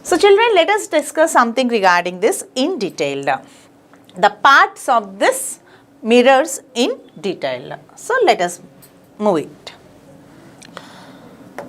So children, let us discuss something regarding this in detail. The parts of this mirrors in detail. So let us move it.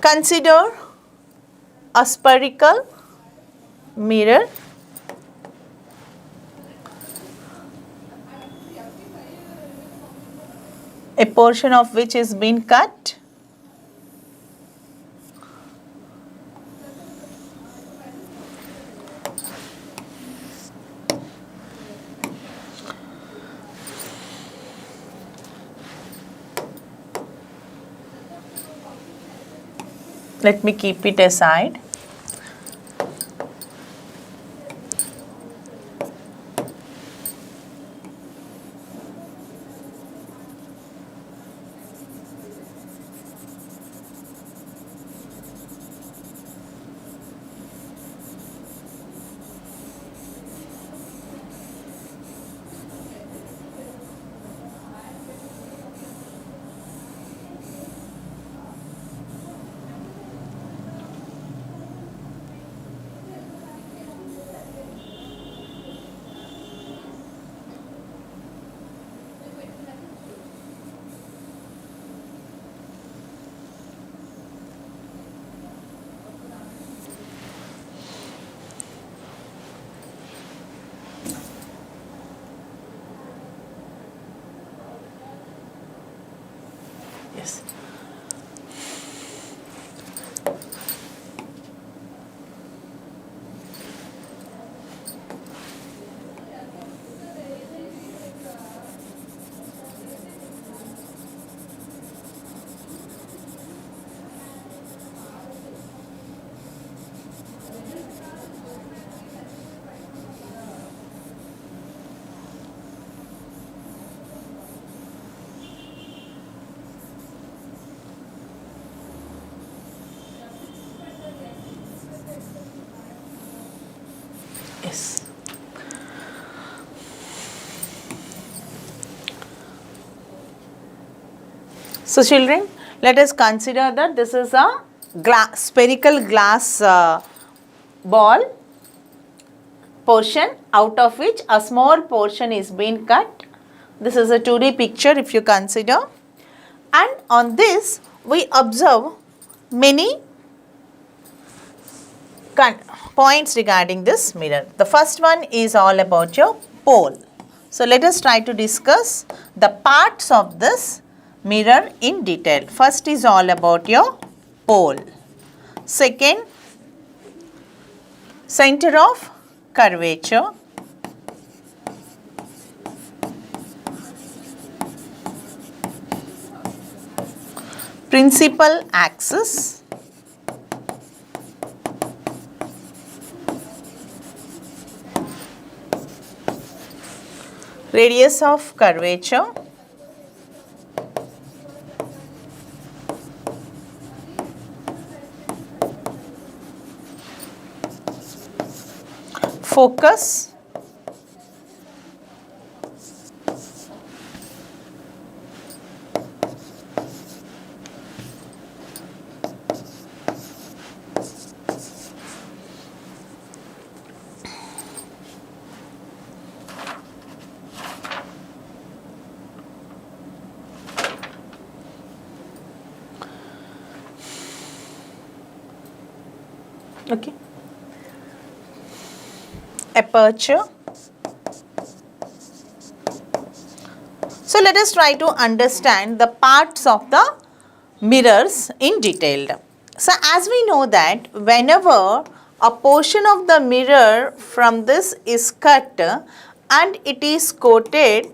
Consider a spherical mirror. A portion of which is been cut. Let me keep it aside. Yes. Yes. So children, let us consider that this is a spherical glass ball portion, out of which a small portion is being cut. This is a 2D picture if you consider, and on this we observe many points regarding this mirror. The first one is all about your pole. So let us try to discuss the parts of this mirror in detail. First is all about your pole. Second, center of curvature. Principal axis. Radius of curvature. Focus. Okay. Aperture. So let us try to understand the parts of the mirrors in detail. So as we know that whenever a portion of the mirror from this is cut and it is coated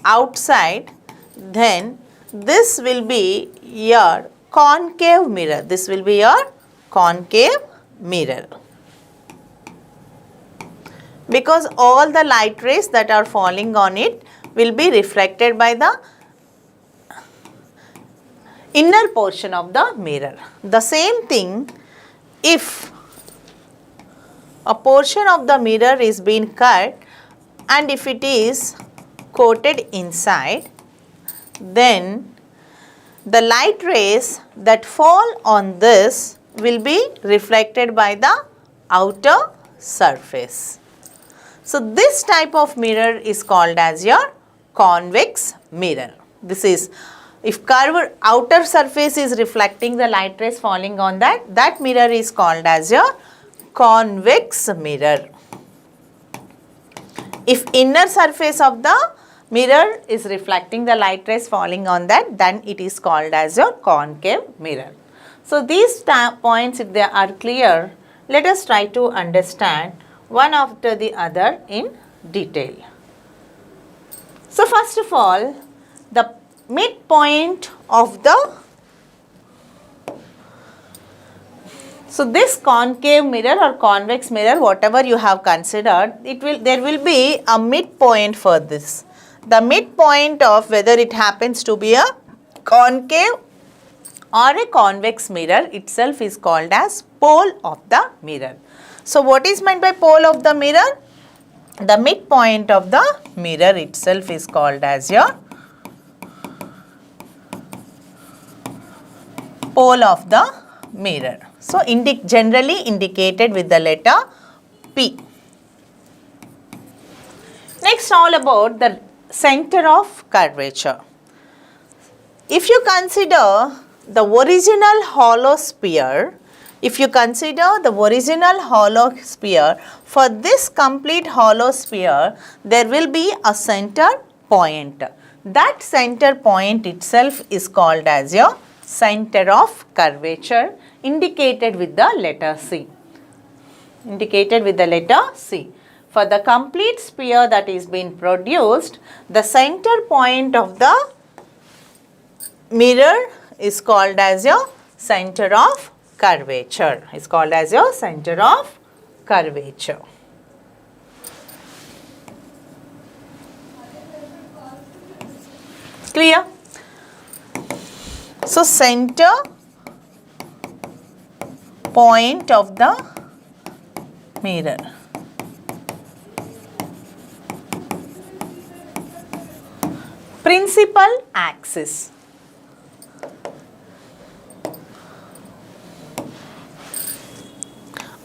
outside, then this will be your concave mirror. This will be your concave mirror, because all the light rays that are falling on it will be reflected by the inner portion of the mirror. The same thing, if a portion of the mirror is being cut and if it is coated inside, then the light rays that fall on this will be reflected by the outer surface. So this type of mirror is called as your convex mirror. This is, if curved outer surface is reflecting the light rays falling on that, that mirror is called as your convex mirror. If inner surface of the mirror is reflecting the light rays falling on that, then it is called as your concave mirror. So these points, if they are clear, let us try to understand one after the other in detail. So first of all, the midpoint of the, so this concave mirror or convex mirror, whatever you have considered, there will be a midpoint for this. The midpoint of whether it happens to be a concave or a convex mirror itself is called as pole of the mirror. So what is meant by pole of the mirror? The midpoint of the mirror itself is called as your pole of the mirror. So generally indicated with the letter P. Next, all about the center of curvature. If you consider the original hollow sphere, for this complete hollow sphere, there will be a center point. That center point itself is called as your center of curvature, indicated with the letter C. For the complete sphere that is being produced, the center point of the mirror is called as your center of curvature. Clear? So center point of the mirror. Principal axis.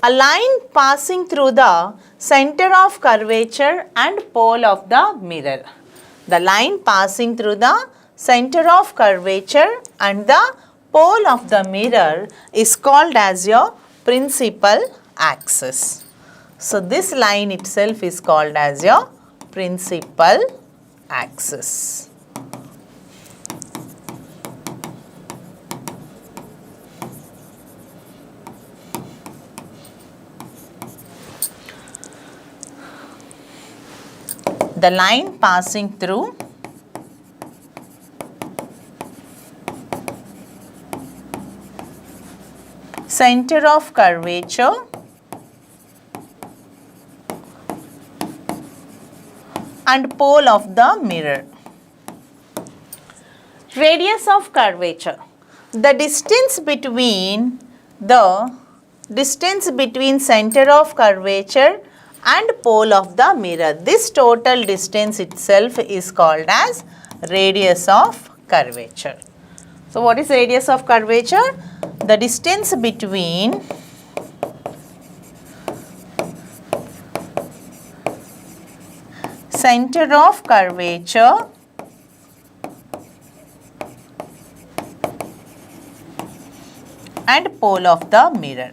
A line passing through the center of curvature and pole of the mirror. The line passing through the center of curvature and the pole of the mirror is called as your principal axis. So this line itself is called as your principal axis. The line passing through center of curvature and pole of the mirror. Radius of curvature. The distance between center of curvature and pole of the mirror. This total distance itself is called as radius of curvature. So what is radius of curvature? The distance between center of curvature and pole of the mirror.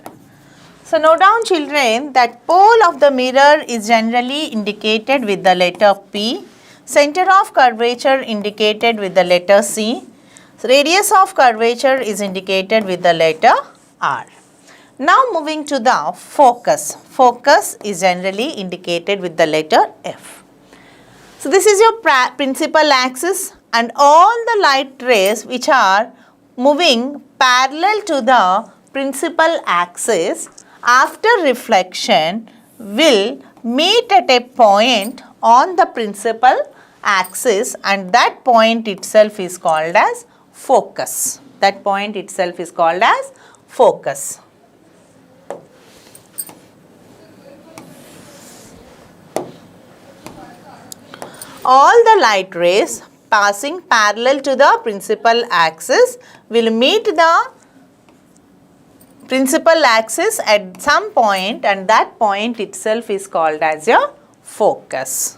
So note down, children, that pole of the mirror is generally indicated with the letter P, center of curvature indicated with the letter C, radius of curvature is indicated with the letter R. Now moving to the focus. Focus is generally indicated with the letter F. So this is your principal axis, and all the light rays which are moving parallel to the principal axis after reflection will meet at a point on the principal axis, and that point itself is called as focus. All the light rays passing parallel to the principal axis will meet the principal axis at some point, and that point itself is called as your focus.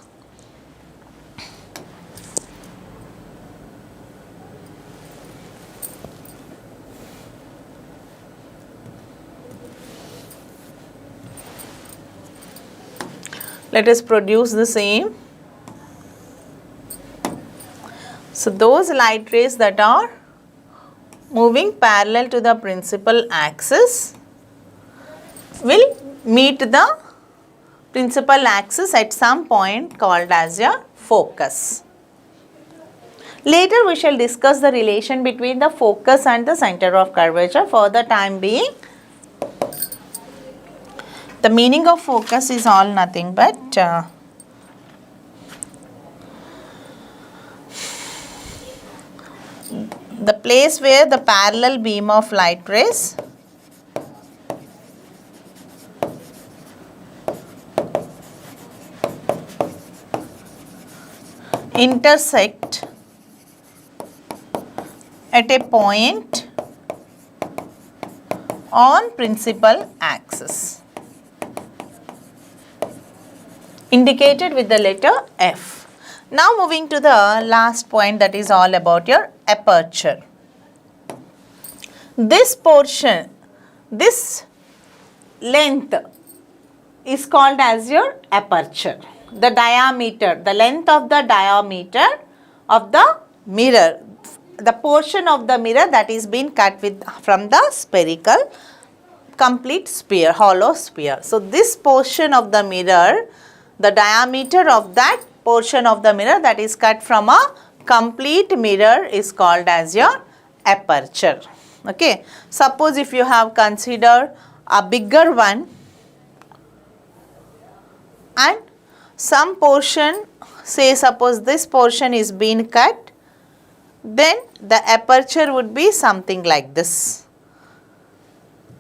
Let us produce the same. So, those light rays that are moving parallel to the principal axis will meet the principal axis at some point called as your focus. Later we shall discuss the relation between the focus and the center of curvature. For the time being, the meaning of focus is all nothing but the place where the parallel beam of light rays intersect at a point on principal axis, indicated with the letter F. Now moving to the last point, that is all about your aperture. This portion, this length is called as your aperture. The diameter, the length of the diameter of the mirror, the portion of the mirror that is being cut with from the spherical complete sphere, hollow sphere. So, this portion of the mirror, the diameter of that portion of the mirror that is cut from a complete mirror is called as your aperture. Okay. Suppose if you have considered a bigger one and some portion, say suppose this portion is being cut, then the aperture would be something like this.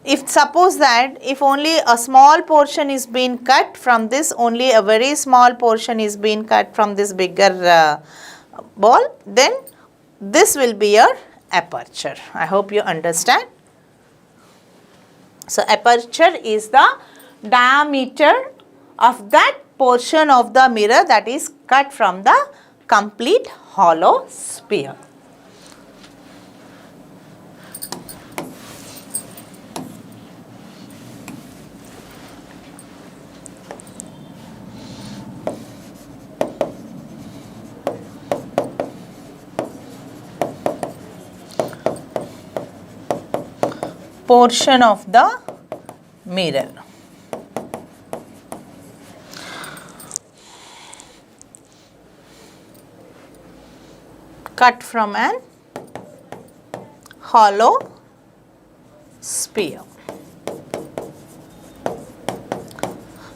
If suppose that if only a small portion is being cut from this, only a very small portion is being cut from this bigger ball, then this will be your aperture. I hope you understand. So, aperture is the diameter of that portion of the mirror that is cut from the complete hollow sphere. Portion of the mirror. Cut from an hollow sphere.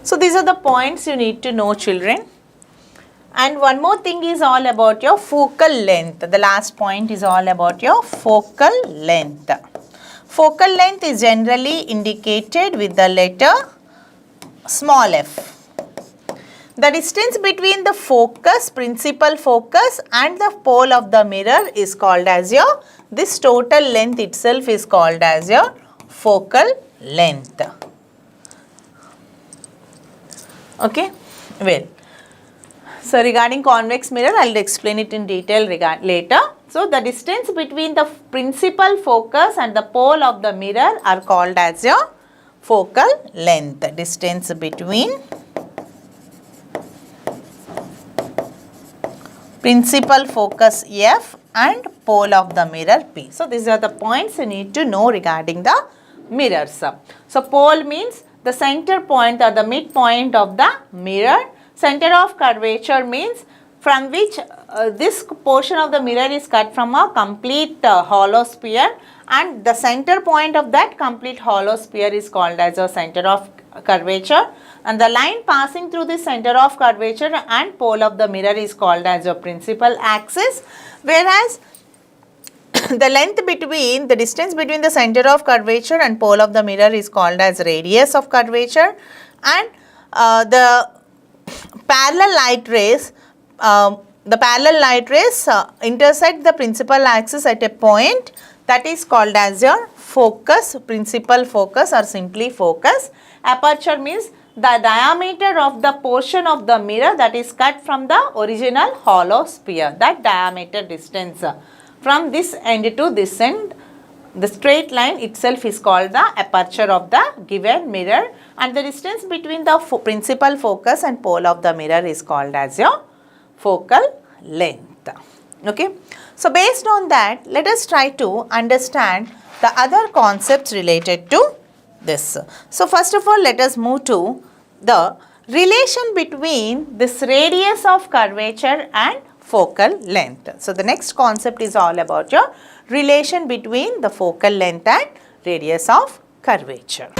So, these are the points you need to know, children. And one more thing is all about your focal length. The last point is all about your focal length. Focal length is generally indicated with the letter small f. The distance between the focus, principal focus and the pole of the mirror is called as your, this total length itself is called as your focal length. Okay, well. So, regarding convex mirror, I will explain it in detail later. So, the distance between the principal focus and the pole of the mirror are called as your focal length. The distance between principal focus F and pole of the mirror P. So, these are the points you need to know regarding the mirrors. So, pole means the center point or the midpoint of the mirror. Center of curvature means from which this portion of the mirror is cut from a complete hollow sphere, and the center point of that complete hollow sphere is called as a center of curvature, and the line passing through the center of curvature and pole of the mirror is called as your principal axis, whereas the length between, the distance between the center of curvature and pole of the mirror is called as radius of curvature, and the parallel light rays intersect the principal axis at a point that is called as your focus, principal focus or simply focus. Aperture means the diameter of the portion of the mirror that is cut from the original hollow sphere, that diameter distance from this end to this end, the straight line itself is called the aperture of the given mirror, and the distance between the principal focus and pole of the mirror is called as your focal length. Okay. So, based on that, let us try to understand the other concepts related to this. So, first of all, let us move to the relation between this radius of curvature and focal length. So, the next concept is all about your relation between the focal length and radius of curvature.